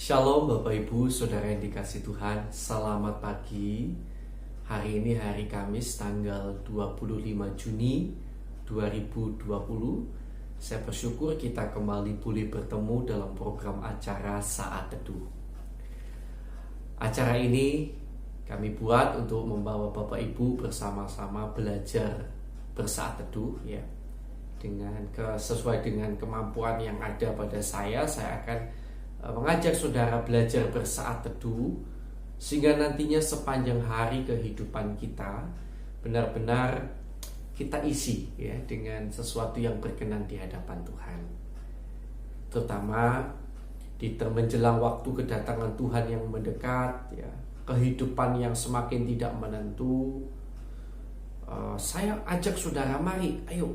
Shalom Bapak Ibu, Saudara yang dikasih Tuhan. Selamat pagi. Hari ini hari Kamis tanggal 25 Juni 2020. Saya bersyukur kita kembali boleh bertemu dalam program acara Saat Teduh. Acara ini kami buat untuk membawa Bapak Ibu bersama-sama belajar bersaat teduh ya. Sesuai dengan kemampuan yang ada pada saya akan mengajak saudara belajar bersaat teduh sehingga nantinya sepanjang hari kehidupan kita benar-benar kita isi ya dengan sesuatu yang berkenan di hadapan Tuhan. Terutama di menjelang waktu kedatangan Tuhan yang mendekat ya, kehidupan yang semakin tidak menentu. Saya ajak saudara, mari ayo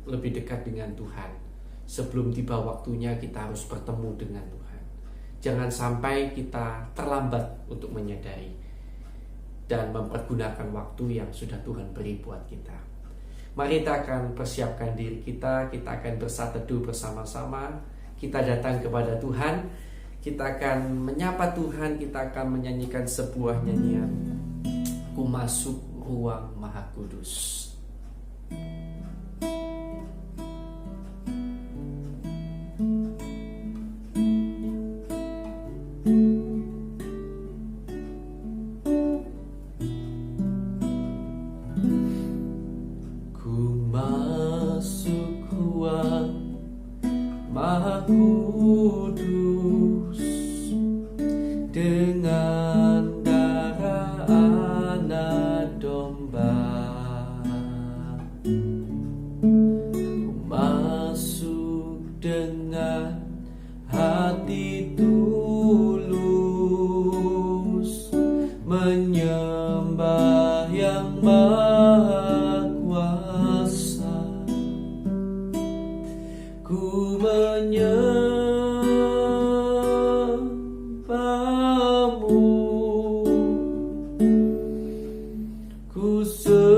lebih dekat dengan Tuhan. Sebelum tiba waktunya kita harus bertemu dengan Tuhan. Jangan sampai kita terlambat untuk menyadari dan mempergunakan waktu yang sudah Tuhan beri buat kita. Mari kita akan persiapkan diri kita akan bersaat teduh bersama-sama. Kita datang kepada Tuhan, kita akan menyapa Tuhan, kita akan menyanyikan sebuah nyanyian, Ku Masuk Ruang Maha Kudus. Maha Kudus dengan darah anak domba, ku masuk dengan hati tulus menyembah yang Maha Kuasa. Ku menyembahmu, ku sembahmu,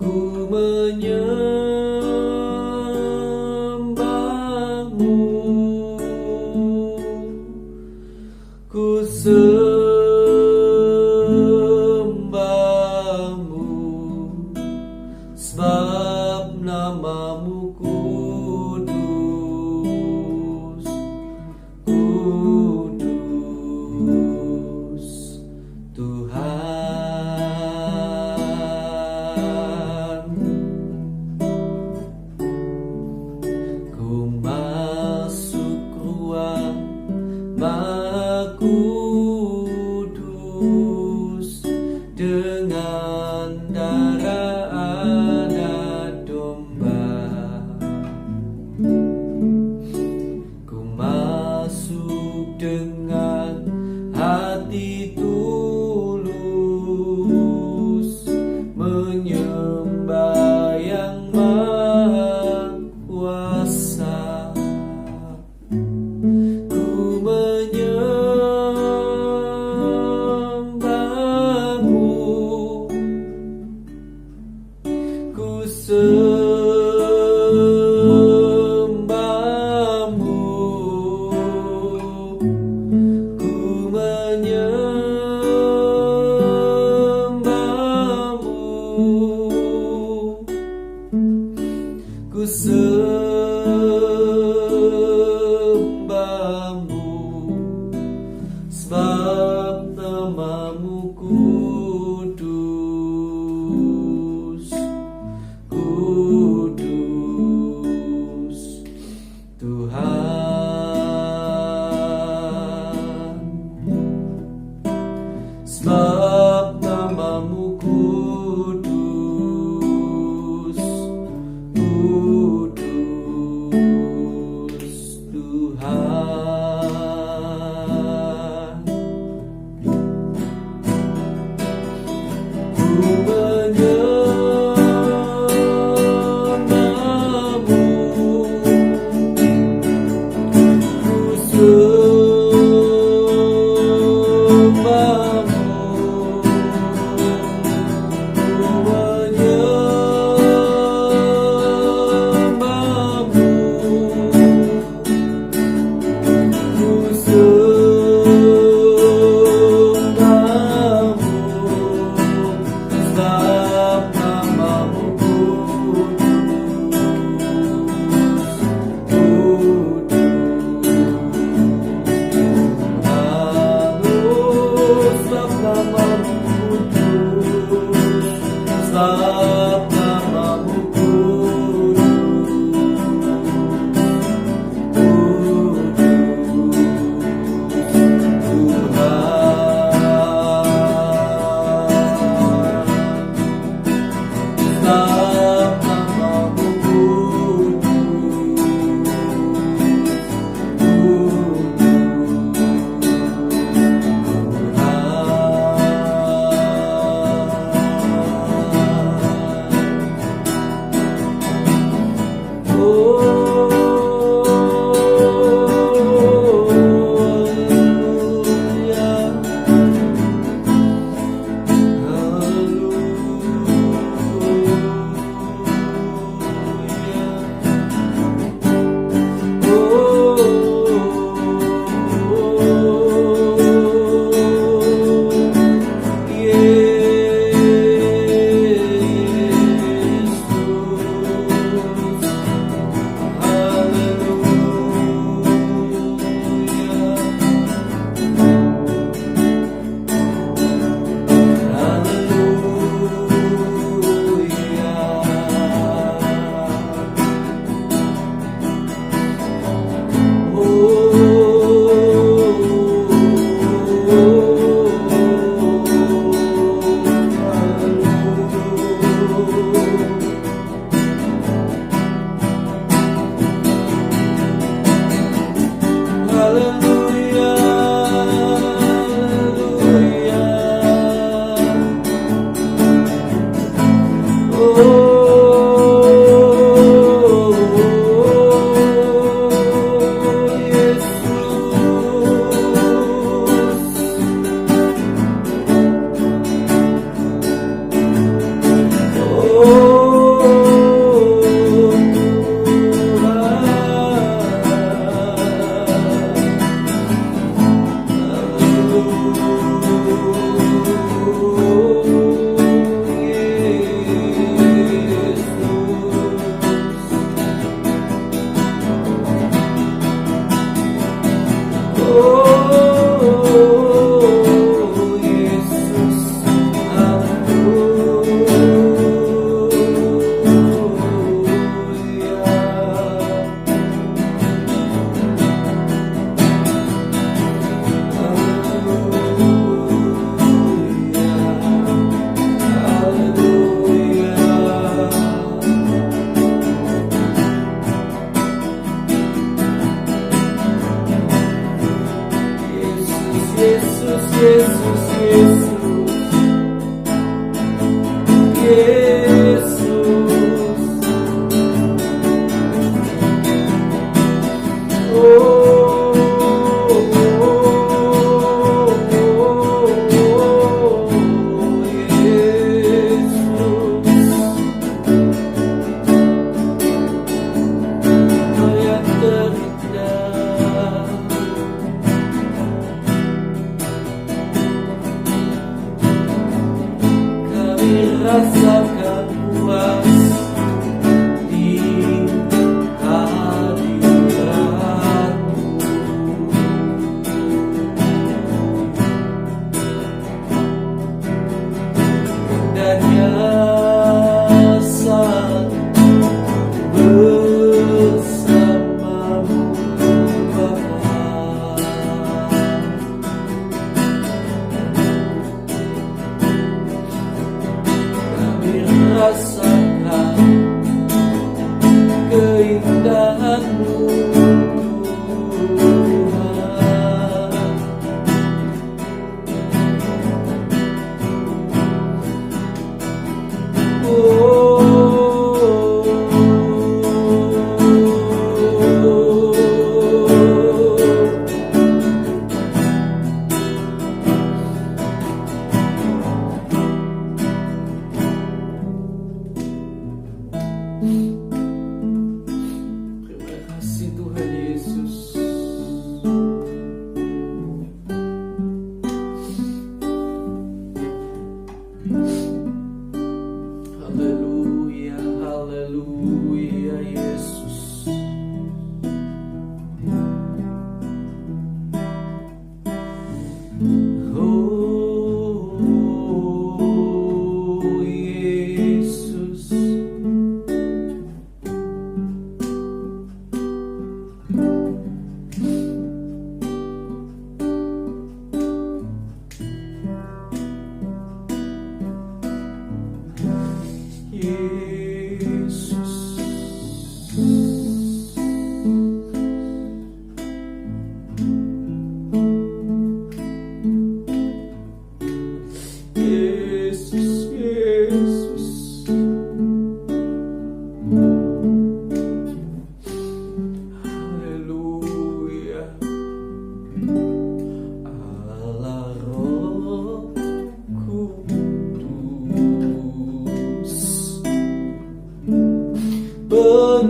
ku menyembahmu, ku sembahmu.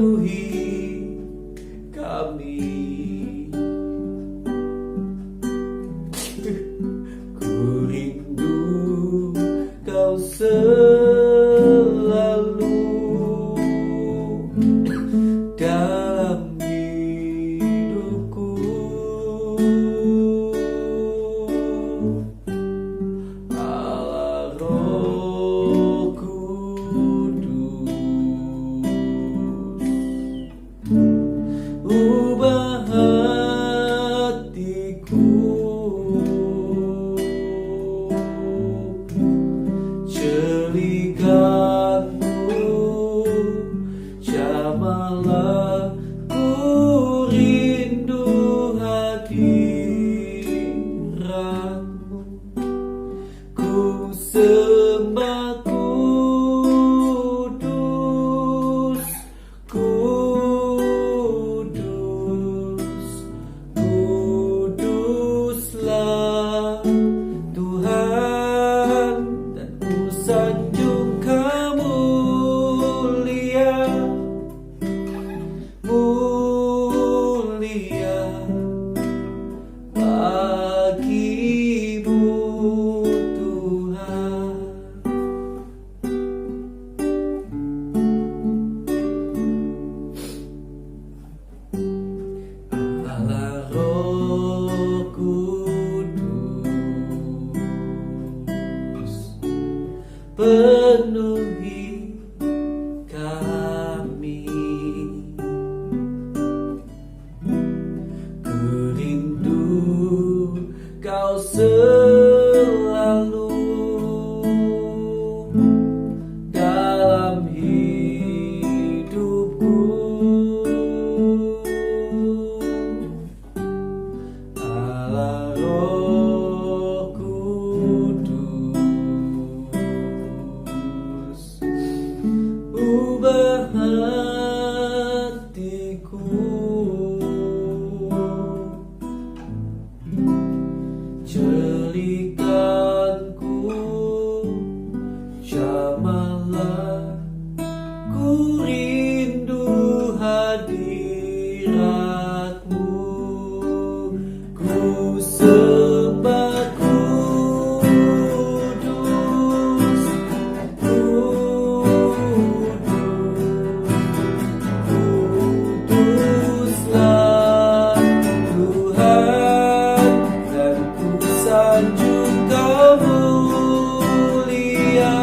penuhi kami. Ku rindu Kau selalu dalam hidupku. Allah Roh Kudus, ubah hatiku, jadikanku jamalah, ku rindu hadiratmu, ku sembah kudus, kudus, kuduslah Tuhan, dan ku sanjung mulia, mulia bagimu Tuhan. Allah Roh Kudus, penuhi kami. Ku rindu Kau selalu dalam hidupku. Allah Roh Kudus, ubah hatiku, jadikanku jamalah, ku rindu hadiratmu, ku sembah kudus, kuduslah Tuhan, dan ku sanjung Kau mulia,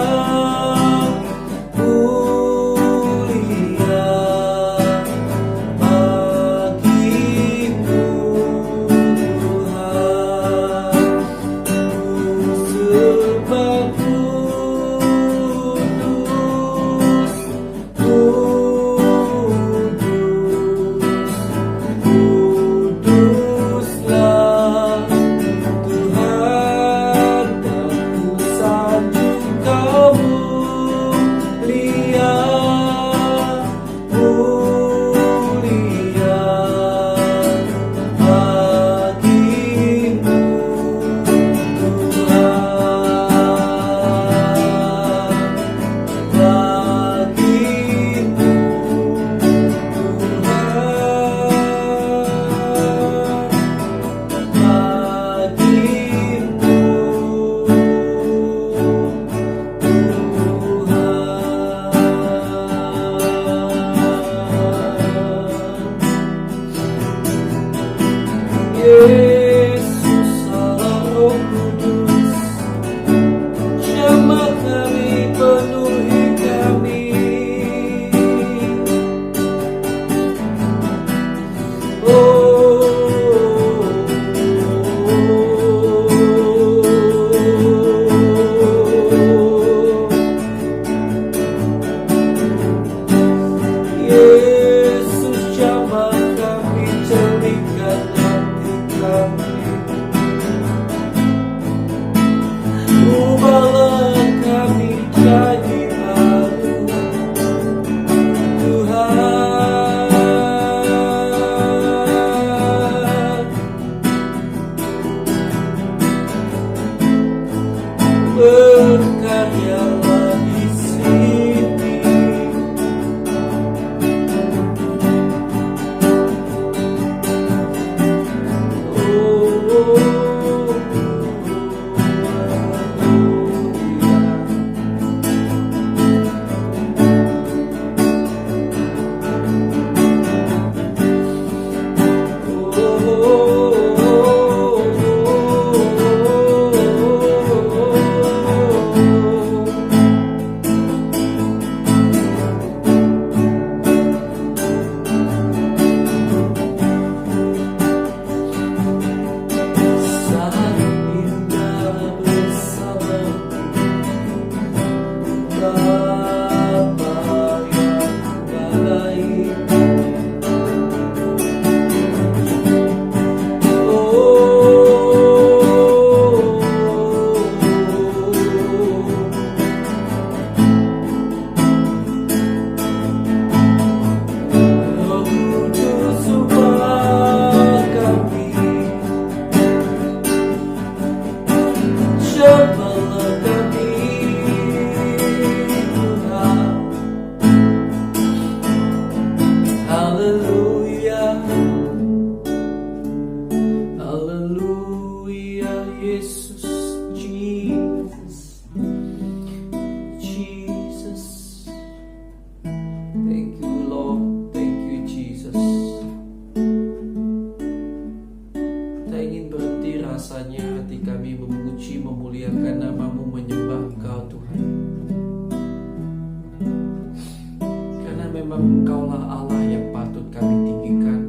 memang Engkaulah Allah yang patut kami tinggikan,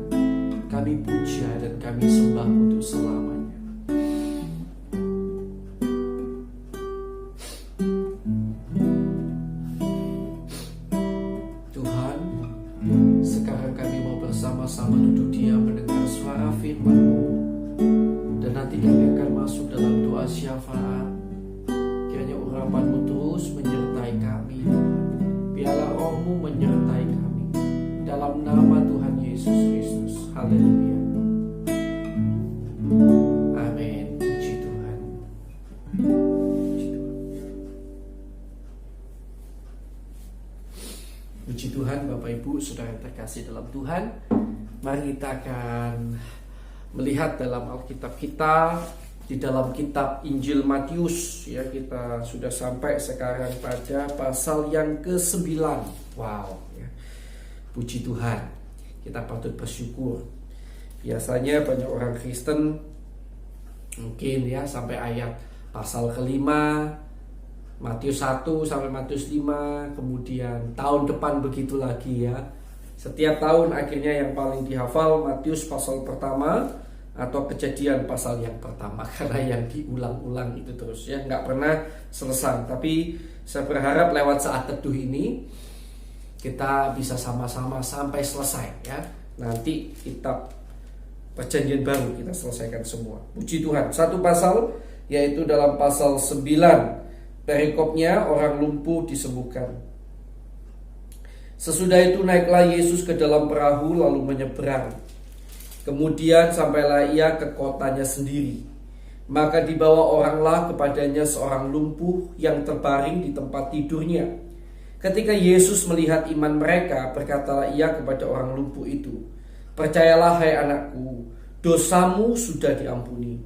kami puja dan kami sembah untuk selamanya. Tuhan, sekarang kami mau bersama-sama duduk diam mendengar suara firman-Mu, dan nanti kami akan masuk dalam doa syafaat. Kiranya urapan-Mu terus menyertai kami, biarlah Roh-Mu menyertai kami, dalam nama Tuhan Yesus Kristus. Haleluya. Amin. Puji Tuhan. Puji Tuhan. Puji Tuhan, Bapak Ibu, saudara yang terkasih dalam Tuhan. Mari kita akan melihat dalam Alkitab kita, di dalam kitab Injil Matius, ya, kita sudah sampai sekarang pada pasal yang ke-9. Wow, ya. Puji Tuhan, kita patut bersyukur. Biasanya banyak orang Kristen mungkin ya sampai ayat pasal ke-5, Matius 1 sampai Matius 5, kemudian tahun depan begitu lagi ya. Setiap tahun akhirnya yang paling dihafal Matius pasal pertama atau Kejadian pasal yang pertama, karena yang diulang-ulang itu terus ya, nggak pernah selesai. Tapi saya berharap lewat saat teduh ini kita bisa sama-sama sampai selesai ya. Nanti kitab Perjanjian Baru kita selesaikan semua. Puji Tuhan. Satu pasal, yaitu dalam pasal 9, perikopnya orang lumpuh disembuhkan. Sesudah itu naiklah Yesus ke dalam perahu lalu menyeberang. Kemudian sampailah ia ke kotanya sendiri. Maka dibawa oranglah kepadanya seorang lumpuh yang terbaring di tempat tidurnya. Ketika Yesus melihat iman mereka, berkatalah ia kepada orang lumpuh itu, "Percayalah hai anakku, dosamu sudah diampuni."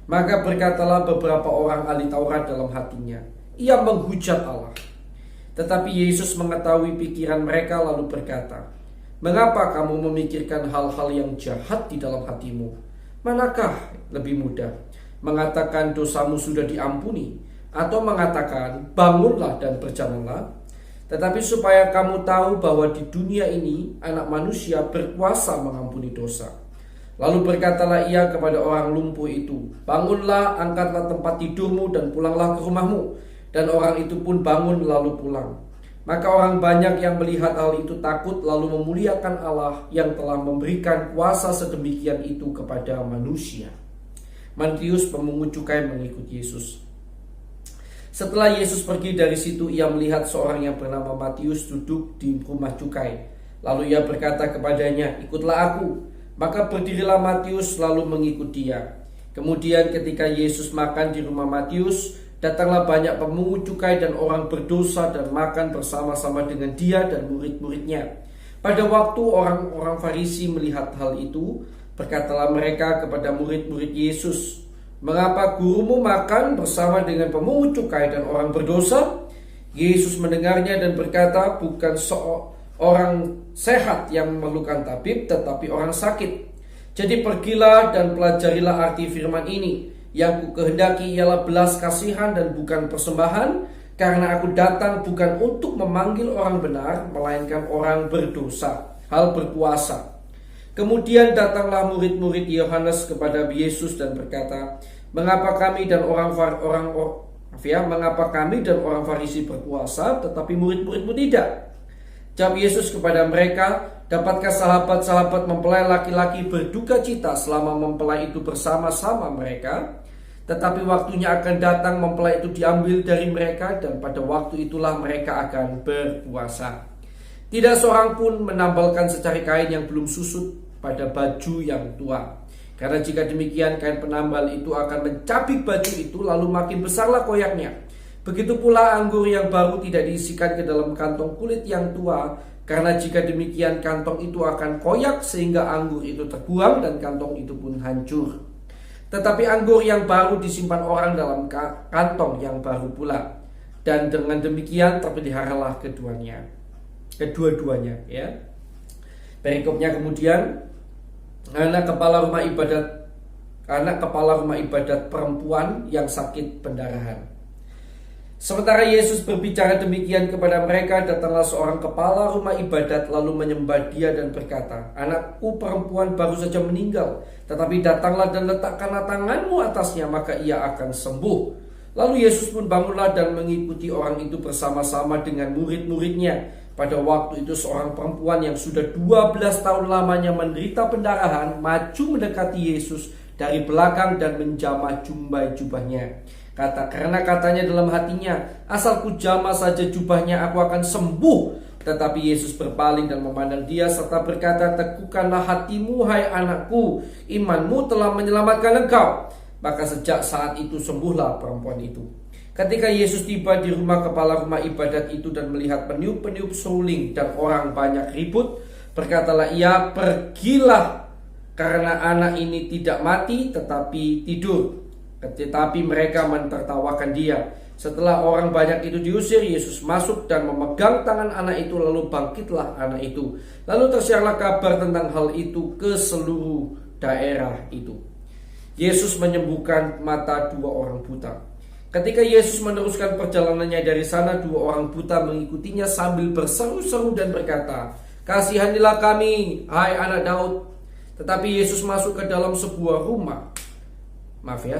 Maka berkatalah beberapa orang ahli Taurat dalam hatinya, "Ia menghujat Allah." Tetapi Yesus mengetahui pikiran mereka lalu berkata, "Mengapa kamu memikirkan hal-hal yang jahat di dalam hatimu? Manakah lebih mudah, mengatakan dosamu sudah diampuni, atau mengatakan bangunlah dan berjalanlah? Tetapi supaya kamu tahu bahwa di dunia ini Anak Manusia berkuasa mengampuni dosa." Lalu berkatalah ia kepada orang lumpuh itu, "Bangunlah, angkatlah tempat tidurmu dan pulanglah ke rumahmu." Dan orang itu pun bangun lalu pulang. Maka orang banyak yang melihat hal itu takut lalu memuliakan Allah yang telah memberikan kuasa sedemikian itu kepada manusia. Matius pemungut cukai mengikut Yesus. Setelah Yesus pergi dari situ, ia melihat seorang yang bernama Matius duduk di rumah cukai. Lalu ia berkata kepadanya, "Ikutlah aku." Maka berdirilah Matius lalu mengikut dia. Kemudian ketika Yesus makan di rumah Matius, datanglah banyak pemungut cukai dan orang berdosa dan makan bersama-sama dengan dia dan murid-muridnya. Pada waktu orang-orang Farisi melihat hal itu, berkatalah mereka kepada murid-murid Yesus, "Mengapa gurumu makan bersama dengan pemungut cukai dan orang berdosa?" Yesus mendengarnya dan berkata, "Bukan seorang sehat yang memerlukan tabib, tetapi orang sakit. Jadi pergilah dan pelajarilah arti firman ini. Yang ku kehendaki ialah belas kasihan dan bukan persembahan, karena aku datang bukan untuk memanggil orang benar, melainkan orang berdosa." Hal berpuasa. Kemudian datanglah murid-murid Yohanes kepada Yesus dan berkata, mengapa kami dan orang Farisi berpuasa, tetapi murid-muridmu tidak?" Jawab Yesus kepada mereka, "Dapatkah sahabat-sahabat mempelai laki-laki berduka cita selama mempelai itu bersama-sama mereka? Tetapi waktunya akan datang mempelai itu diambil dari mereka, dan pada waktu itulah mereka akan berpuasa. Tidak seorang pun menambalkan secari kain yang belum susut pada baju yang tua. Karena jika demikian, kain penambal itu akan mencabik baju itu, lalu makin besarlah koyaknya. Begitu pula anggur yang baru tidak diisikan ke dalam kantong kulit yang tua, karena jika demikian kantong itu akan koyak sehingga anggur itu terbuang dan kantong itu pun hancur. Tetapi anggur yang baru disimpan orang dalam kantong yang baru pula, dan dengan demikian terpeliharalah kedua-duanya, ya." Perikopnya kemudian, anak kepala rumah ibadat perempuan yang sakit pendarahan. Sementara Yesus berbicara demikian kepada mereka, datanglah seorang kepala rumah ibadat lalu menyembah dia dan berkata, "Anakku perempuan baru saja meninggal, tetapi datanglah dan letakkanlah tanganmu atasnya, maka ia akan sembuh." Lalu Yesus pun bangunlah dan mengikuti orang itu bersama-sama dengan murid-muridnya. Pada waktu itu seorang perempuan yang sudah 12 tahun lamanya menderita pendarahan maju mendekati Yesus dari belakang dan menjamah jumbai jubahnya. Karena katanya dalam hatinya, "Asal ku jamah saja jubahnya, aku akan sembuh." Tetapi Yesus berpaling dan memandang dia serta berkata, "Teguhkanlah hatimu, hai anakku, imanmu telah menyelamatkan engkau." Maka sejak saat itu sembuhlah perempuan itu. Ketika Yesus tiba di rumah kepala rumah ibadat itu dan melihat peniup-peniup seruling dan orang banyak ribut, berkatalah ia, "Pergilah, karena anak ini tidak mati tetapi tidur." Tetapi mereka mentertawakan dia. Setelah orang banyak itu diusir, Yesus masuk dan memegang tangan anak itu, lalu bangkitlah anak itu. Lalu tersiarlah kabar tentang hal itu ke seluruh daerah itu. Yesus menyembuhkan mata 2 orang buta. Ketika Yesus meneruskan perjalanannya dari sana, 2 orang buta mengikutinya sambil berseru-seru dan berkata, "Kasihanilah kami, hai anak Daud." Tetapi Yesus masuk ke dalam sebuah rumah.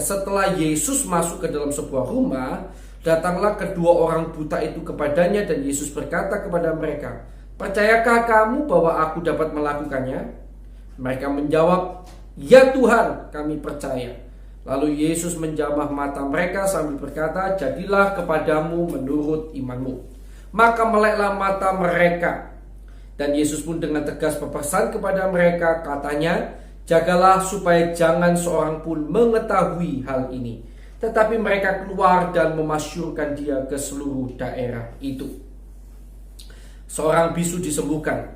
Setelah Yesus masuk ke dalam sebuah rumah, datanglah kedua orang buta itu kepadanya dan Yesus berkata kepada mereka, "Percayakah kamu bahwa aku dapat melakukannya?" Mereka menjawab, "Ya Tuhan, kami percaya." Lalu Yesus menjamah mata mereka sambil berkata, "Jadilah kepadamu menurut imanmu." Maka meleklah mata mereka. Dan Yesus pun dengan tegas berpesan kepada mereka, katanya, "Jagalah supaya jangan seorang pun mengetahui hal ini." Tetapi mereka keluar dan memasyurkan dia ke seluruh daerah itu. Seorang bisu disembuhkan.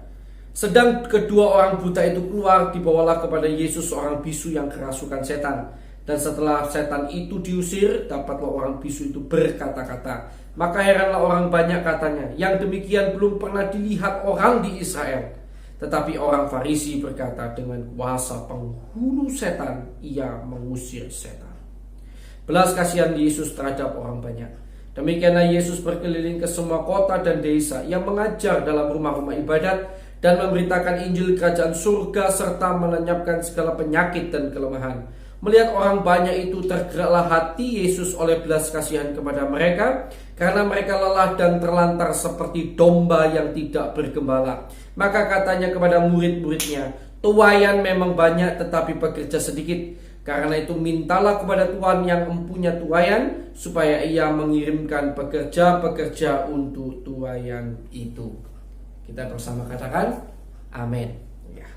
Sedang kedua orang buta itu keluar, dibawalah kepada Yesus seorang bisu yang kerasukan setan. Dan setelah setan itu diusir, dapatlah orang bisu itu berkata-kata. Maka heranlah orang banyak katanya, "Yang demikian belum pernah dilihat orang di Israel." Tetapi orang Farisi berkata, "Dengan kuasa penghulu setan ia mengusir setan." Belas kasihan Yesus terhadap orang banyak. Demikianlah Yesus berkeliling ke semua kota dan desa. Ia mengajar dalam rumah-rumah ibadat dan memberitakan Injil kerajaan surga serta melenyapkan segala penyakit dan kelemahan. Melihat orang banyak itu, tergeraklah hati Yesus oleh belas kasihan kepada mereka, karena mereka lelah dan terlantar seperti domba yang tidak bergembala. Maka katanya kepada murid-muridnya, "Tuaian memang banyak tetapi pekerja sedikit. Karena itu mintalah kepada Tuhan yang mempunyai tuaian, supaya ia mengirimkan pekerja-pekerja untuk tuaian itu." Kita bersama katakan amin. Ya.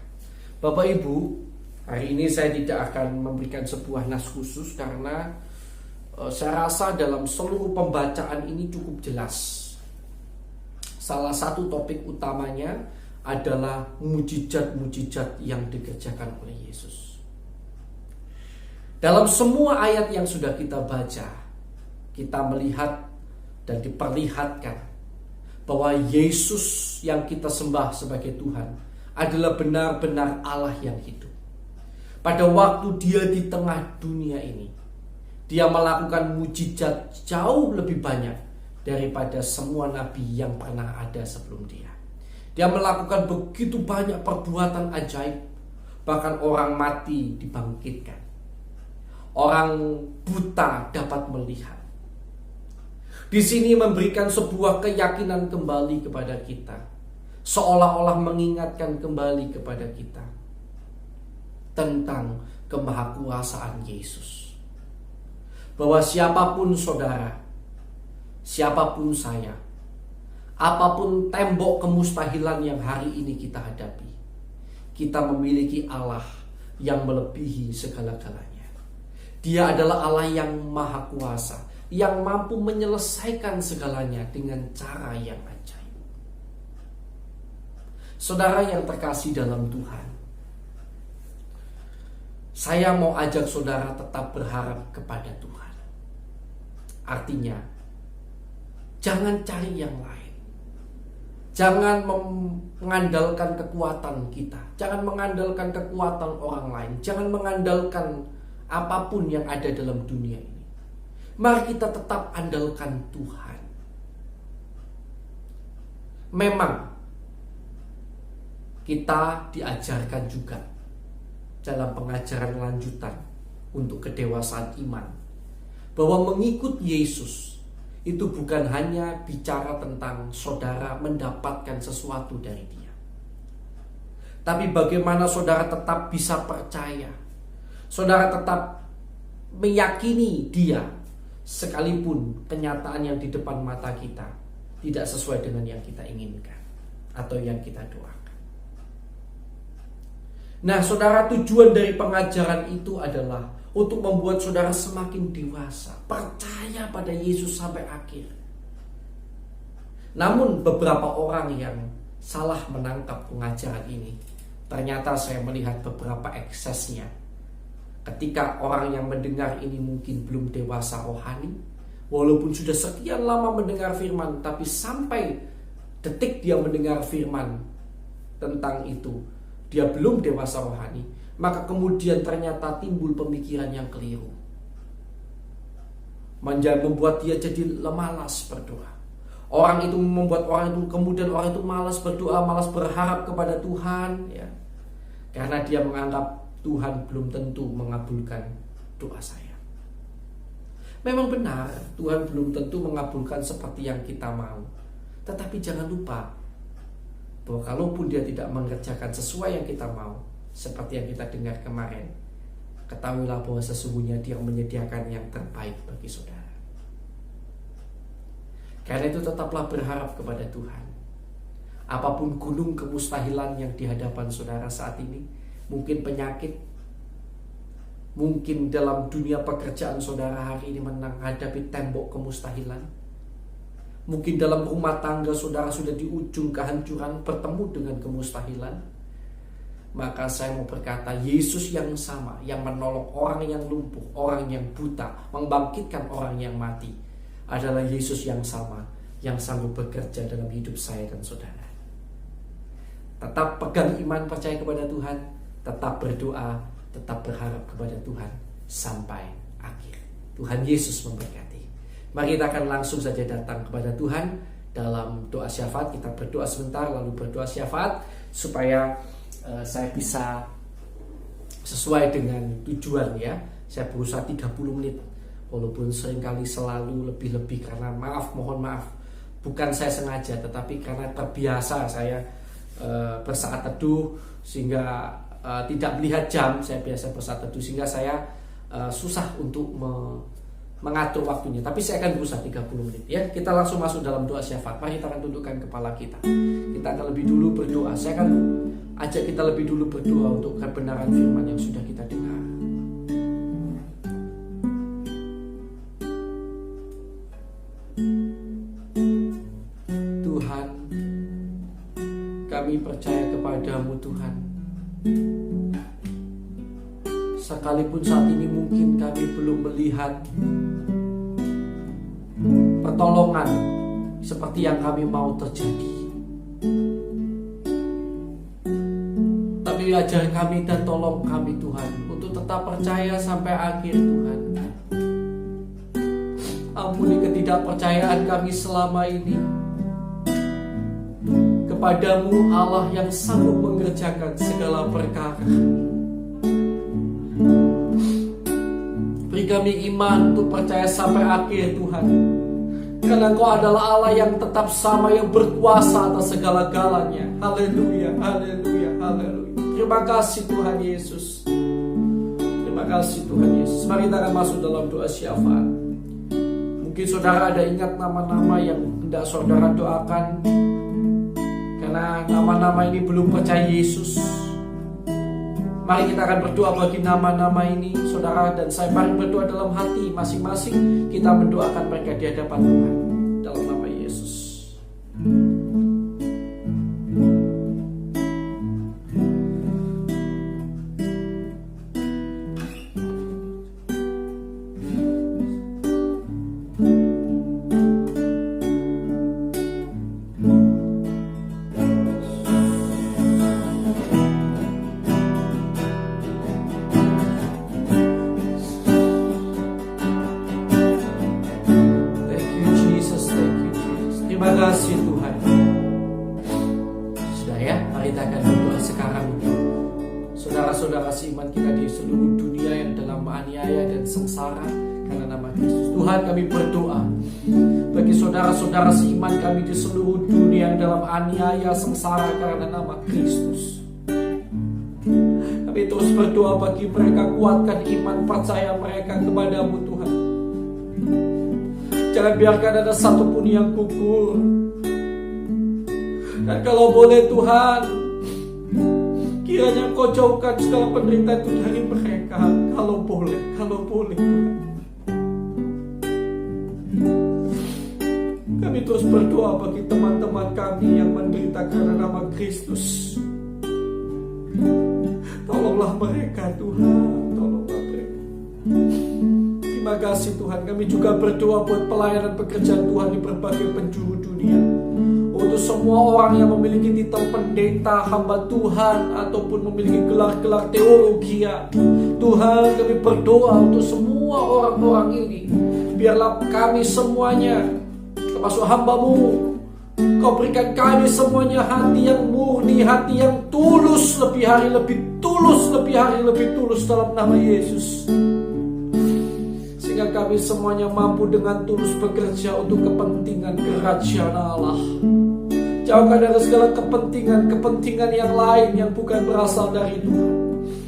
Bapak Ibu, hari ini saya tidak akan memberikan sebuah nas khusus karena saya rasa dalam seluruh pembacaan ini cukup jelas. Salah satu topik utamanya adalah mujizat-mujizat yang dikerjakan oleh Yesus. Dalam semua ayat yang sudah kita baca, kita melihat dan diperlihatkan bahwa Yesus yang kita sembah sebagai Tuhan adalah benar-benar Allah yang hidup. Pada waktu dia di tengah dunia ini, dia melakukan mujizat jauh lebih banyak daripada semua nabi yang pernah ada sebelum dia. Dia melakukan begitu banyak perbuatan ajaib. Bahkan orang mati dibangkitkan. Orang buta dapat melihat. Di sini memberikan sebuah keyakinan kembali kepada kita. Seolah-olah mengingatkan kembali kepada kita tentang kemahakuasaan Yesus. Bahwa siapapun saudara, siapapun saya, apapun tembok kemustahilan yang hari ini kita hadapi, kita memiliki Allah yang melebihi segala-galanya. Dia adalah Allah yang maha kuasa, yang mampu menyelesaikan segalanya dengan cara yang ajaib. Saudara yang terkasih dalam Tuhan, saya mau ajak saudara tetap berharap kepada Tuhan. Artinya, jangan cari yang lain. Jangan mengandalkan kekuatan kita. Jangan mengandalkan kekuatan orang lain. Jangan mengandalkan apapun yang ada dalam dunia ini. Mari kita tetap andalkan Tuhan. Memang kita diajarkan juga dalam pengajaran lanjutan untuk kedewasaan iman, bahwa mengikut Yesus itu bukan hanya bicara tentang saudara mendapatkan sesuatu dari Dia, tapi bagaimana saudara tetap bisa percaya, saudara tetap meyakini Dia, sekalipun kenyataan yang di depan mata kita tidak sesuai dengan yang kita inginkan atau yang kita doakan. Nah, saudara, tujuan dari pengajaran itu adalah untuk membuat saudara semakin dewasa, percaya pada Yesus sampai akhir. Namun beberapa orang yang salah menangkap pengajaran ini, ternyata saya melihat beberapa eksesnya. Ketika orang yang mendengar ini mungkin belum dewasa rohani, walaupun sudah sekian lama mendengar firman, tapi sampai detik dia mendengar firman tentang itu, dia belum dewasa rohani, maka kemudian ternyata timbul pemikiran yang keliru, membuat dia jadi malas berdoa. Orang itu membuat orang itu kemudian orang itu malas berdoa, malas berharap kepada Tuhan, ya, karena dia menganggap Tuhan belum tentu mengabulkan doa saya. Memang benar, Tuhan belum tentu mengabulkan seperti yang kita mau. Tetapi jangan lupa bahwa kalaupun Dia tidak mengerjakan sesuai yang kita mau, seperti yang kita dengar kemarin, ketahuilah bahwa sesungguhnya Dia menyediakan yang terbaik bagi saudara. Karena itu tetaplah berharap kepada Tuhan. Apapun gunung kemustahilan yang di hadapan saudara saat ini, mungkin penyakit, mungkin dalam dunia pekerjaan saudara hari ini menghadapi tembok kemustahilan, mungkin dalam rumah tangga saudara sudah di ujung kehancuran, bertemu dengan kemustahilan, maka saya mau berkata, Yesus yang sama, yang menolong orang yang lumpuh, orang yang buta, membangkitkan orang yang mati, adalah Yesus yang sama, yang sanggup bekerja dalam hidup saya dan saudara. Tetap pegang iman, percaya kepada Tuhan, tetap berdoa, tetap berharap kepada Tuhan sampai akhir. Tuhan Yesus memberkati. Mari kita akan langsung saja datang kepada Tuhan dalam doa syafaat. Kita berdoa sebentar lalu berdoa syafaat supaya saya bisa sesuai dengan tujuan, ya. Saya berusaha 30 menit walaupun seringkali selalu lebih-lebih karena mohon maaf. Bukan saya sengaja, tetapi karena terbiasa saya bersaat teduh sehingga tidak melihat jam. Saya biasa bersaat teduh sehingga saya susah untuk mengatur waktunya. Tapi saya akan berusaha 30 menit, ya. Kita langsung masuk dalam doa syafaat. Mari kita akan tundukkan kepala kita. Kita akan lebih dulu berdoa. Saya akan ajak kita lebih dulu berdoa untuk kebenaran firman yang sudah kita dengar. Tuhan, kami percaya kepadamu, Tuhan. Sekalipun saat ini mungkin kami belum melihat pertolongan seperti yang kami mau terjadi, tapi ajar kami dan tolong kami, Tuhan, untuk tetap percaya sampai akhir, Tuhan. Ampuni ketidakpercayaan kami selama ini kepadamu, Allah yang sanggup mengerjakan segala perkara. Beri kami iman untuk percaya sampai akhir, Tuhan, karena Engkau adalah Allah yang tetap sama, yang berkuasa atas segala-galanya. Haleluya, haleluya, haleluya. Terima kasih Tuhan Yesus. Terima kasih Tuhan Yesus. Mari kita akan masuk dalam doa syafaat. Mungkin saudara ada ingat nama-nama yang hendak saudara doakan, karena nama-nama ini belum percaya Yesus. Mari kita akan berdoa bagi nama-nama ini, saudara dan saya. Mari berdoa dalam hati masing-masing. Kita mendoakan mereka di hadapan Tuhan dalam nama Yesus. Tuhan. Sudah ya, mari kita akan berdoa sekarang. Saudara-saudara seiman kita di seluruh dunia yang dalam aniaya dan sengsara karena nama Kristus. Tuhan, kami berdoa bagi saudara-saudara seiman kami di seluruh dunia yang dalam aniaya sengsara karena nama Kristus. Kami terus berdoa bagi mereka, kuatkan iman percaya mereka kepadamu Tuhan. Jangan biarkan ada satupun yang gugur. Dan kalau boleh Tuhan, kiranya Engkau jauhkan segala penderitaan itu dari mereka. Kalau boleh Tuhan. Kami terus berdoa bagi teman-teman kami yang menderita karena nama Kristus. Tolonglah mereka Tuhan, tolonglah mereka. Terima kasih Tuhan. Kami juga berdoa buat pelayanan pekerjaan Tuhan di berbagai penjuru dunia. Untuk semua orang yang memiliki titel pendeta, hamba Tuhan, ataupun memiliki gelar-gelar teologi, Tuhan, kami berdoa untuk semua orang-orang ini. Biarlah kami semuanya, termasuk hamba-Mu, Kau berikan kami semuanya hati yang murni, hati yang tulus, lebih hari lebih tulus dalam nama Yesus. Sehingga kami semuanya mampu dengan tulus bekerja untuk kepentingan kerajaan Allah. Jauhkan dari segala kepentingan yang lain yang bukan berasal dari Tuhan.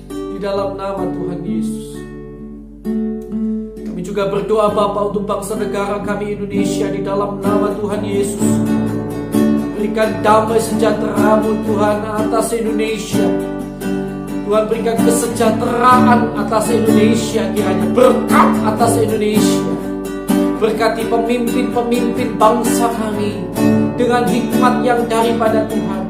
Di dalam nama Tuhan Yesus. Kami juga berdoa Bapa untuk bangsa negara kami Indonesia di dalam nama Tuhan Yesus. Berikan damai sejahtera-Mu Tuhan atas Indonesia. Tuhan berikan kesejahteraan atas Indonesia, kiranya berkat atas Indonesia. Berkati pemimpin-pemimpin bangsa kami dengan hikmat yang daripada Tuhan.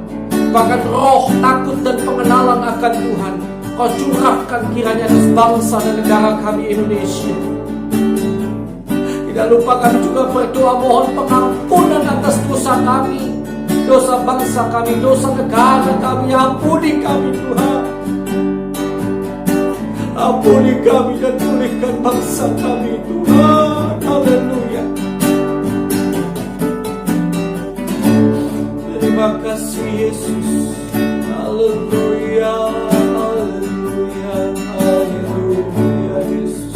Bahkan roh takut dan pengenalan akan Tuhan Kau curahkan kiranya atas bangsa dan negara kami Indonesia. Tidak lupa kami juga berdoa mohon pengampunan atas dosa kami, dosa bangsa kami, dosa negara kami. Ampuni kami Tuhan. Ampuni kami dan pulihkan bangsa kami Tuhan. Haleluya. Terima kasih Yesus. Haleluya. Haleluya. Haleluya Yesus.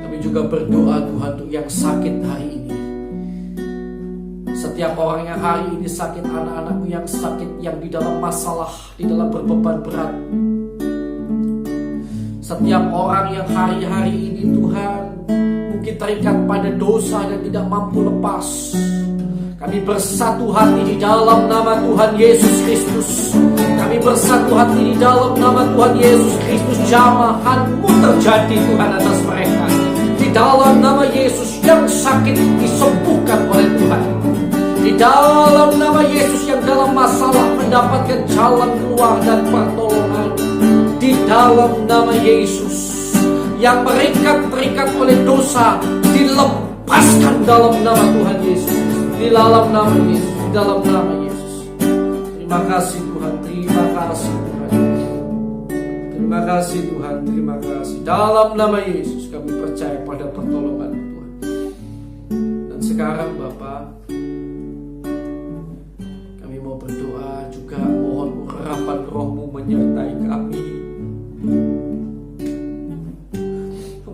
Kami juga berdoa Tuhan untuk yang sakit hari ini. Setiap orang yang hari ini sakit, anak-anakmu yang sakit, yang di dalam masalah, di dalam berbeban berat. Setiap orang yang hari-hari ini Tuhan mungkin terikat pada dosa dan tidak mampu lepas. Kami bersatu hati di dalam nama Tuhan Yesus Kristus. Kami bersatu hati di dalam nama Tuhan Yesus Kristus. Jamahan-Mu terjadi Tuhan atas mereka. Di dalam nama Yesus yang sakit disembuhkan oleh Tuhan. Di dalam nama Yesus yang dalam masalah mendapatkan jalan keluar dan pertolongan. Di dalam nama Yesus yang terikat oleh dosa dilepaskan dalam nama Tuhan Yesus. Di dalam nama Yesus, di dalam nama Yesus. Terima kasih Tuhan, terima kasih Tuhan. Terima kasih Tuhan, terima kasih. Dalam nama Yesus kami percaya pada pertolongan Tuhan. Dan sekarang Bapa, kami mau berdoa juga, mohon urapan roh-Mu menyertai kami.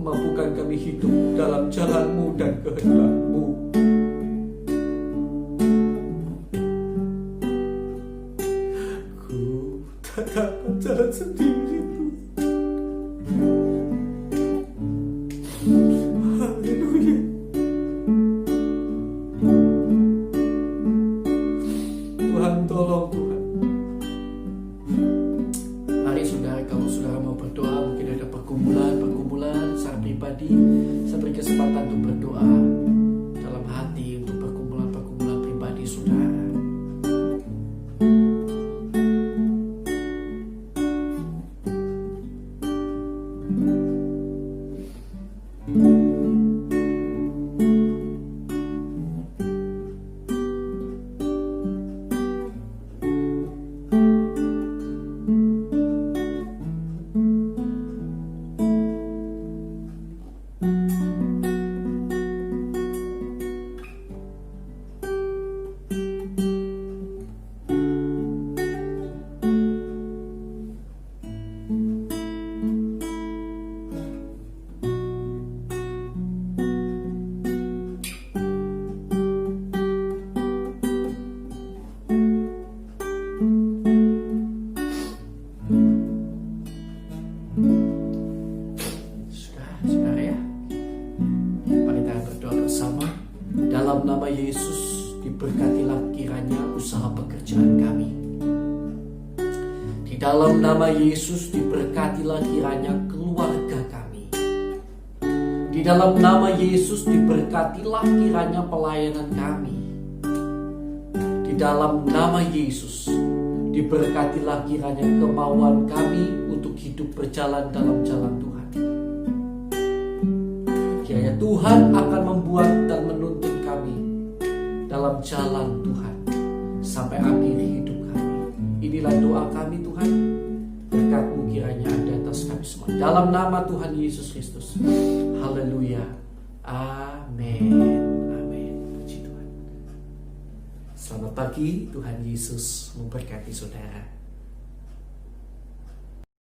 Mampukan kami hidup dalam jalan-Mu dan kehendak-Mu. Ku tak dapat jalan sendiri Tuhan. Haleluya. Tuhan tolong Tuhan. Mari saudara, kalau saudara mau berdoa, mungkin ada pergumulan secara pribadi, saya beri kesempatan untuk berdoa dalam hati untuk pergumulan pribadi saudara. dalam nama Yesus, diberkatilah kiranya usaha pekerjaan kami. Di dalam nama Yesus, diberkatilah kiranya keluarga kami. Di dalam nama Yesus, diberkatilah kiranya pelayanan kami. Di dalam nama Yesus, diberkatilah kiranya kemauan kami untuk hidup berjalan dalam jalan Tuhan. Kiranya Tuhan akan membuat dan menuntun kami dalam jalan Tuhan sampai akhir hidup kami. Inilah doa kami Tuhan. Berkat-Mu kiranya ada atas kami semua. Dalam nama Tuhan Yesus Kristus. Haleluya. Amin. Amin. Puji Tuhan. Selamat pagi. Tuhan Yesus memberkati saudara.